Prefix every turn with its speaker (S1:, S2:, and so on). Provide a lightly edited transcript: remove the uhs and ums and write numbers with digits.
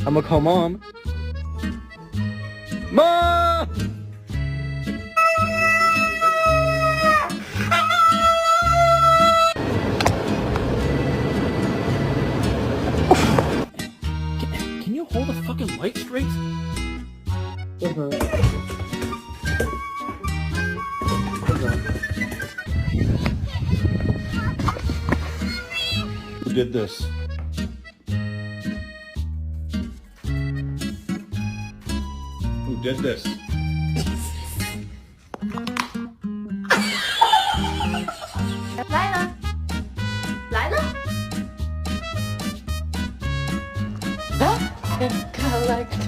S1: I'm gonna call Mom. Mom!
S2: Can you hold the fucking light straight?
S3: Who did this? Who did this?